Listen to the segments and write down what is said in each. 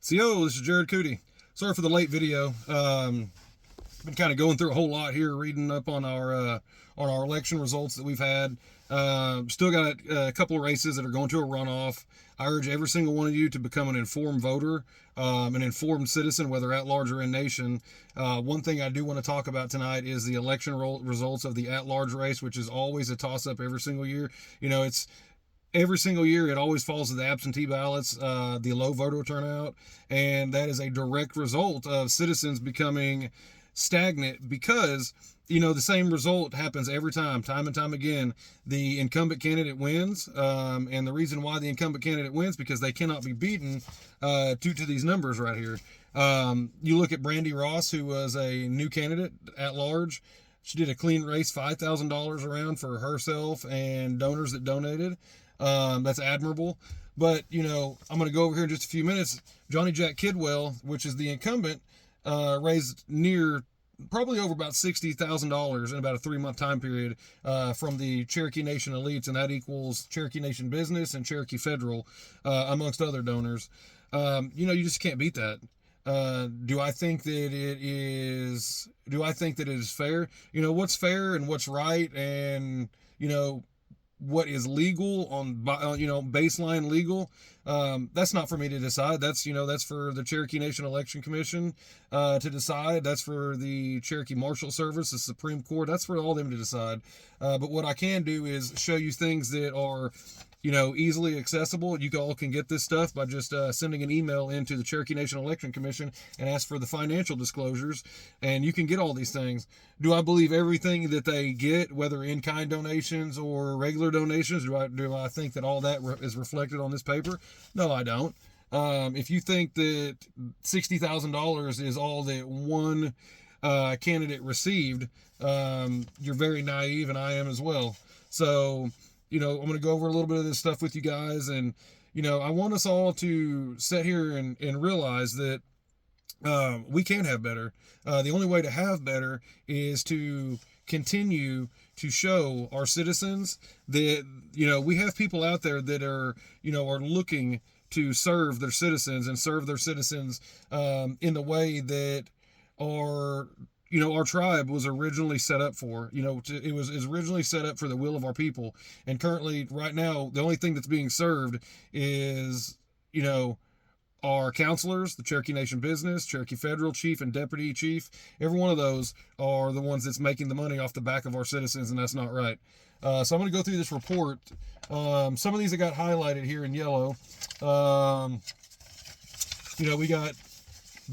Yo, this is Jared Cootie. Sorry for the late video. Been kind of going through a whole lot here, reading up on our election results that we've had. Still got a couple of races that are going to a runoff. I urge every single one of you to become an informed voter, an informed citizen, whether at large or in nation. One thing I do want to talk about tonight is the election results of the at large race, which is always a toss up every single year. It's every single year it always falls to the absentee ballots, the low voter turnout, and that is a direct result of citizens becoming stagnant because the same result happens every time and time again. The incumbent candidate wins, and the reason why the incumbent candidate wins because they cannot be beaten due to these numbers right here. You look at Brandy Ross, who was a new candidate at large. She did a clean race, $5,000 around for herself and donors that donated. That's admirable. But, I'm going to go over here in just a few minutes. Johnny Jack Kidwell, which is the incumbent, raised probably over about $60,000 in about a 3-month time period from the Cherokee Nation elites, and that equals Cherokee Nation Business and Cherokee Federal, amongst other donors. You just can't beat that. Do I think that it is fair? What's fair and what's right, and what is legal on baseline legal, that's not for me to decide. That's for the Cherokee Nation Election Commission to decide. That's for the Cherokee Marshal Service, the Supreme Court. That's for all them to decide. But what I can do is show you things that are easily accessible. You all can get this stuff by just sending an email into the Cherokee Nation Election Commission and ask for the financial disclosures, and you can get all these things. Do I believe everything that they get, whether in-kind donations or regular donations? Do I think that all that is reflected on this paper? No, I don't. If you think that $60,000 is all that one candidate received, you're very naive, and I am as well. So I'm going to go over a little bit of this stuff with you guys. And, I want us all to sit here and realize that we can have better. The only way to have better is to continue to show our citizens that, we have people out there that are looking to serve their citizens and serve their citizens in the way that our tribe was originally set up for. It was originally set up for the will of our people. And currently, right now, the only thing that's being served is, our counselors, the Cherokee Nation Business, Cherokee Federal Chief and Deputy Chief. Every one of those are the ones that's making the money off the back of our citizens, and that's not right. So I'm going to go through this report. Some of these I got highlighted here in yellow. We got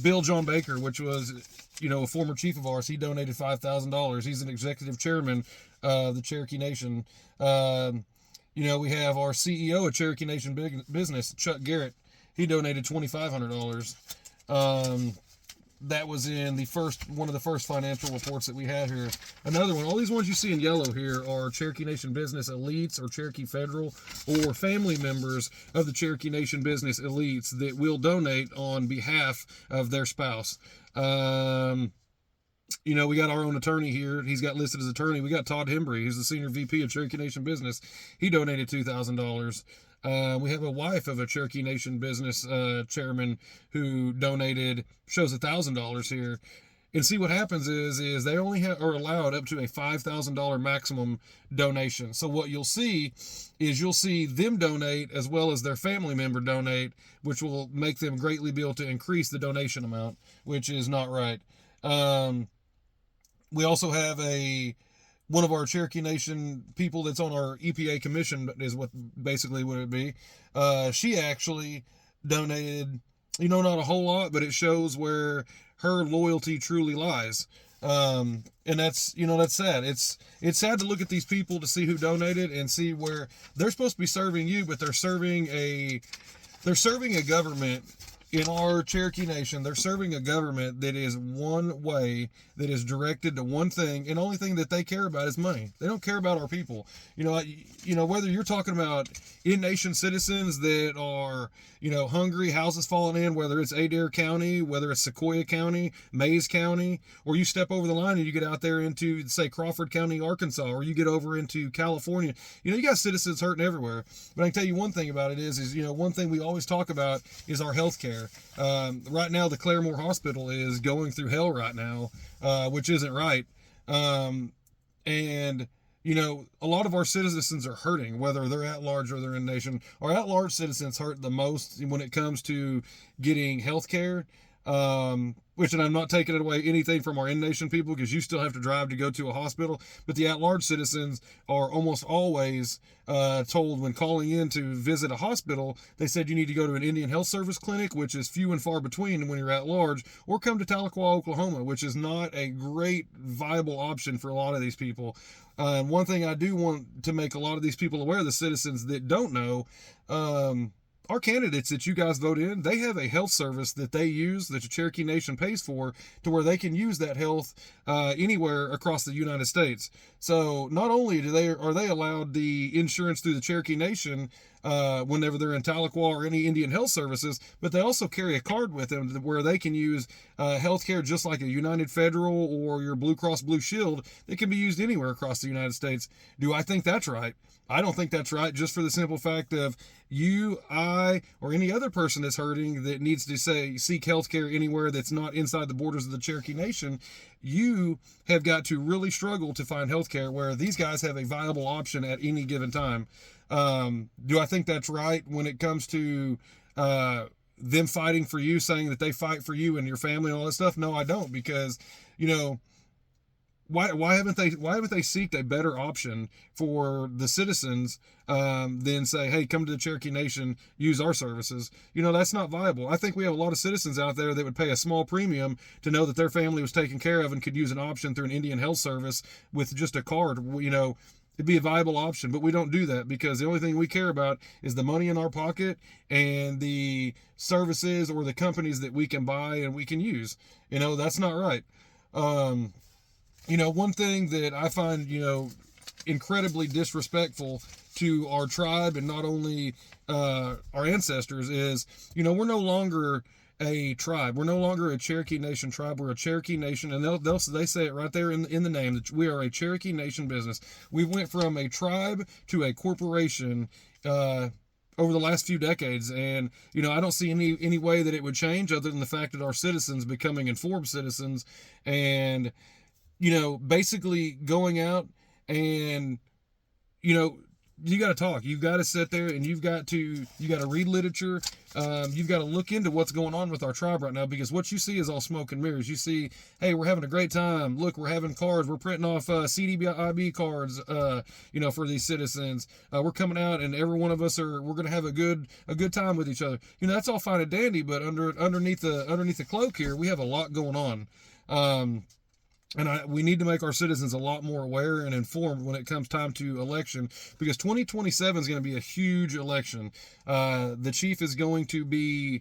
Bill John Baker, which was a former chief of ours. He donated $5,000. He's an executive chairman of the Cherokee Nation. We have our CEO of Cherokee Nation Business, Chuck Garrett. He donated $2,500. That was in one of the first financial reports that we had here. Another one, all these ones you see in yellow here are Cherokee Nation Business elites or Cherokee Federal or family members of the Cherokee Nation Business elites that will donate on behalf of their spouse. We got our own attorney here. He's got listed as attorney. We got Todd Hembry. He's the senior VP of Cherokee Nation Business. He donated $2,000. We have a wife of a Cherokee Nation Business chairman who shows $1,000 here. And see, what happens is they only are allowed up to a $5,000 maximum donation. So what you'll see them donate as well as their family member donate, which will make them greatly be able to increase the donation amount, which is not right. We also have one of our Cherokee Nation people that's on our EPA commission is what basically would it be. She actually donated, not a whole lot, but it shows where her loyalty truly lies. And that's sad. It's sad to look at these people to see who donated and see where they're supposed to be serving you, but they're serving a government. In our Cherokee Nation, they're serving a government that is one way, that is directed to one thing, and the only thing that they care about is money. They don't care about our people. Whether you're talking about in-nation citizens that are, hungry, houses falling in, whether it's Adair County, whether it's Sequoyah County, Mays County, or you step over the line and you get out there into, say, Crawford County, Arkansas, or you get over into California. You got citizens hurting everywhere. But I can tell you one thing about it is one thing we always talk about is our health care. there. Right now, the Claremore Hospital is going through hell right now, which isn't right. And you know, a lot of our citizens are hurting, whether they're at large or they're in nation. Our at large citizens hurt the most when it comes to getting health care. Which, and I'm not taking away anything from our in-nation people, because you still have to drive to go to a hospital, but the at-large citizens are almost always told when calling in to visit a hospital, they said you need to go to an Indian Health Service clinic, which is few and far between when you're at large, or come to Tahlequah, Oklahoma, which is not a great viable option for a lot of these people. One thing I do want to make a lot of these people aware, the citizens that don't know, our candidates that you guys vote in, they have a health service that they use, that the Cherokee Nation pays for, to where they can use that health anywhere across the United States. So not only are they allowed the insurance through the Cherokee Nation whenever they're in Tahlequah or any Indian Health Services, but they also carry a card with them where they can use health care just like a United Federal or your Blue Cross Blue Shield. That can be used anywhere across the United States. Do I think that's right? I don't think that's right, just for the simple fact of you, I, or any other person that's hurting that needs to seek health care anywhere that's not inside the borders of the Cherokee Nation. You have got to really struggle to find health care where these guys have a viable option at any given time. Do I think that's right when it comes to them fighting for you, saying that they fight for you and your family and all that stuff? No, I don't, because, you know, why haven't they seeked a better option for the citizens than say, hey, come to the Cherokee Nation, use our services? You know, that's not viable. I think we have a lot of citizens out there that would pay a small premium to know that their family was taken care of and could use an option through an Indian Health Service with just a card. You know, it'd be a viable option, but we don't do that, because the only thing we care about is the money in our pocket and the services or the companies that we can buy and we can use. You know, that's not right. You know, one thing that I find, you know, incredibly disrespectful to our tribe, and not only our ancestors, is, you know, we're no longer a tribe. We're no longer a Cherokee Nation tribe. We're a Cherokee Nation, and they say it right there in the name, that we are a Cherokee Nation business. We went from a tribe to a corporation over the last few decades, and, you know, I don't see any way that it would change other than the fact that our citizens becoming informed citizens, and, you know, basically going out and, you know, you got to talk. You've got to sit there and you got to read literature. You've got to look into what's going on with our tribe right now, because what you see is all smoke and mirrors. You see, hey, we're having a great time. Look, we're having cards. We're printing off CDIB cards, you know, for these citizens. We're coming out, and every one of us we're going to have a good time with each other. You know, that's all fine and dandy, but underneath the cloak here, we have a lot going on. And we need to make our citizens a lot more aware and informed when it comes time to election, because 2027 is going to be a huge election. The chief is going to be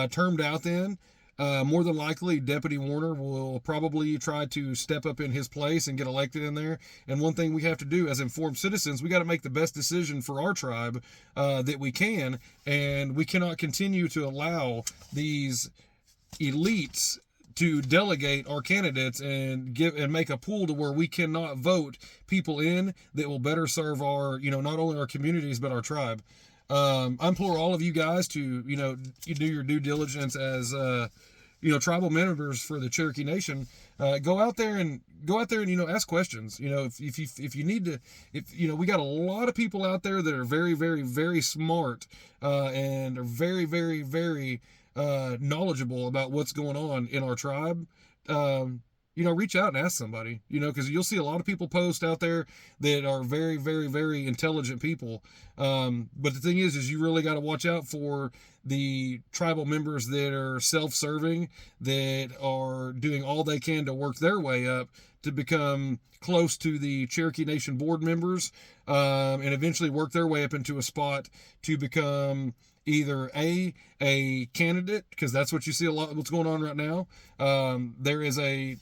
termed out then. More than likely, Deputy Warner will probably try to step up in his place and get elected in there. And one thing we have to do as informed citizens, we got to make the best decision for our tribe that we can. And we cannot continue to allow these elites to delegate our candidates and make a pool to where we cannot vote people in that will better serve our, you know, not only our communities but our tribe. I implore all of you guys to, you know, you do your due diligence as you know, tribal members for the Cherokee Nation. Go out there and you know, ask questions. You know, if you need to, you know, we got a lot of people out there that are very, very, very smart and are very, very, very knowledgeable about what's going on in our tribe. You know, reach out and ask somebody, you know, because you'll see a lot of people post out there that are very, very, very intelligent people. But the thing is you really got to watch out for the tribal members that are self-serving, that are doing all they can to work their way up to become close to the Cherokee Nation board members, and eventually work their way up into a spot to become either a candidate, because that's what you see a lot of what's going on right now. There's a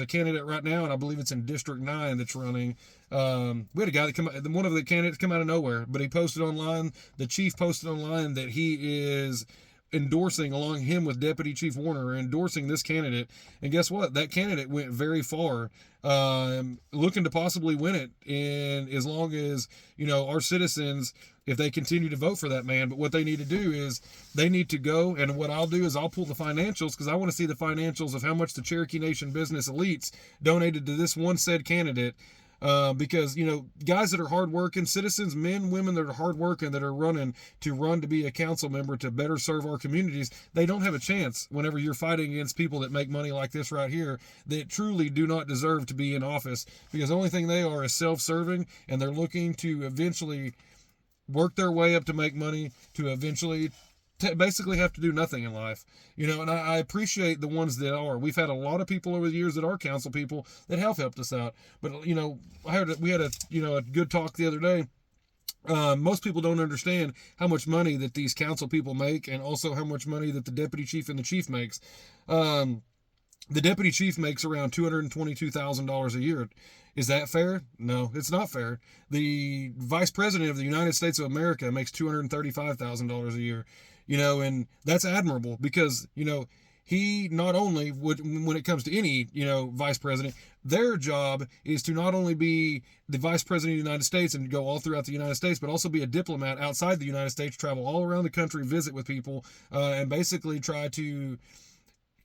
candidate right now, and I believe it's in District 9 that's running. We had a guy one of the candidates come out of nowhere, but he posted online, the chief posted online that he is endorsing along him with Deputy Chief Warner, endorsing this candidate. And guess what? That candidate went very far, looking to possibly win it. And as long as, our citizens, if they continue to vote for that man, but what they need to do is they need to go, and what I'll do is I'll pull the financials, because I want to see the financials of how much the Cherokee Nation business elites donated to this one said candidate. Because guys that are hardworking citizens, men, women that are hardworking, that are running to be a council member to better serve our communities, they don't have a chance whenever you're fighting against people that make money like this right here, that truly do not deserve to be in office, because the only thing they are is self-serving, and they're looking to eventually work their way up to make money, to eventually basically have to do nothing in life. And I appreciate the ones that are. We've had a lot of people over the years that are council people that have helped us out. But we had a good talk the other day. Most people don't understand how much money that these council people make, and also how much money that the deputy chief and the chief makes. The deputy chief makes around $222,000 a year. Is that fair? No, it's not fair. The vice president of the United States of America makes $235,000 a year. And that's admirable, because, he not only would, when it comes to any, vice president, their job is to not only be the vice president of the United States and go all throughout the United States, but also be a diplomat outside the United States, travel all around the country, visit with people, and basically try to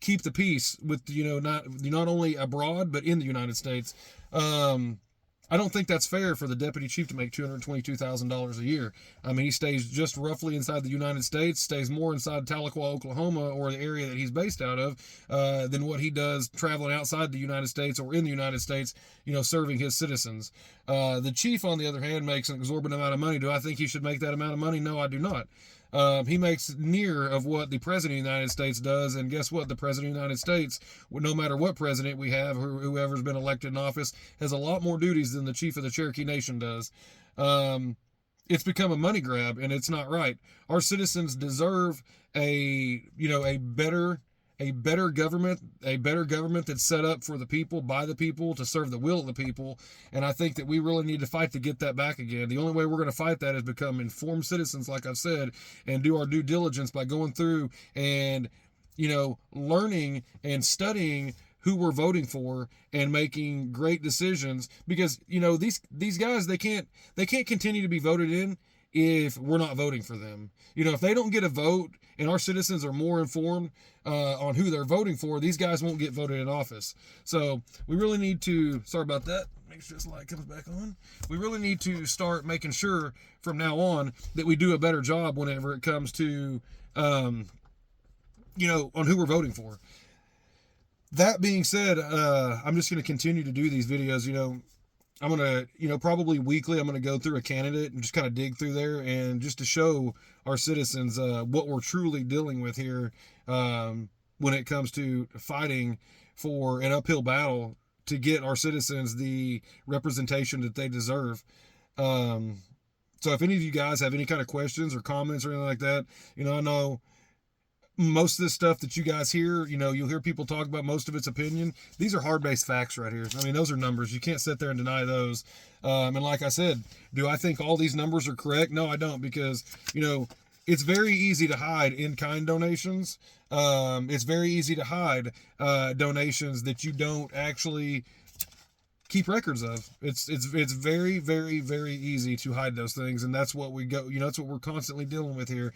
keep the peace with, not only abroad, but in the United States. I don't think that's fair for the deputy chief to make $222,000 a year. I mean, he stays just roughly inside the United States, stays more inside Tahlequah, Oklahoma, or the area that he's based out of, than what he does traveling outside the United States or in the United States, serving his citizens. The chief, on the other hand, makes an exorbitant amount of money. Do I think he should make that amount of money? No, I do not. He makes near of what the president of the United States does, and guess what? The president of the United States, no matter what president we have, whoever's been elected in office, has a lot more duties than the chief of the Cherokee Nation does. It's become a money grab, and it's not right. Our citizens deserve a better government that's set up for the people, by the people, to serve the will of the people. And I think that we really need to fight to get that back again. The only way we're going to fight that is become informed citizens, like I've said, and do our due diligence by going through and, learning and studying who we're voting for and making great decisions. Because, these guys, they can't continue to be voted in if we're not voting for them. If they don't get a vote and our citizens are more informed on who they're voting for, these guys won't get voted in office. So we really need to, sorry about that, make sure this light comes back on. We really need to start making sure from now on that we do a better job whenever it comes to, on who we're voting for. That being said, I'm just going to continue to do these videos. I'm going to, probably weekly, I'm going to go through a candidate and just kind of dig through there, and just to show our citizens what we're truly dealing with here when it comes to fighting for an uphill battle to get our citizens the representation that they deserve. So if any of you guys have any kind of questions or comments or anything like that, I know most of this stuff that you guys hear, you'll hear people talk about, most of it's opinion. These are hard-based facts right here. I mean, those are numbers. You can't sit there and deny those. And like I said, do I think all these numbers are correct? No, I don't, because, it's very easy to hide in-kind donations. It's very easy to hide donations that you don't actually keep records of. It's very, very, very easy to hide those things, and that's what that's what we're constantly dealing with here.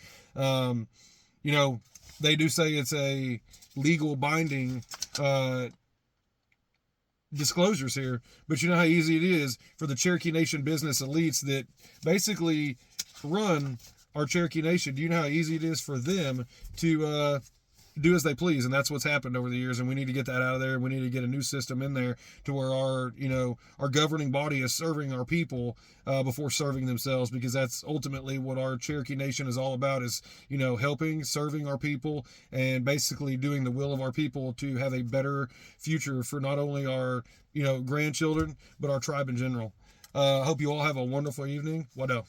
They do say it's a legal binding disclosures here, but you know how easy it is for the Cherokee Nation business elites that basically run our Cherokee Nation. Do you know how easy it is for them to do as they please? And that's what's happened over the years, and we need to get that out of there. We need to get a new system in there to where our governing body is serving our people before serving themselves, because that's ultimately what our Cherokee Nation is all about, is helping, serving our people, and basically doing the will of our people to have a better future for not only our grandchildren, but our tribe in general. I hope you all have a wonderful evening. Wado.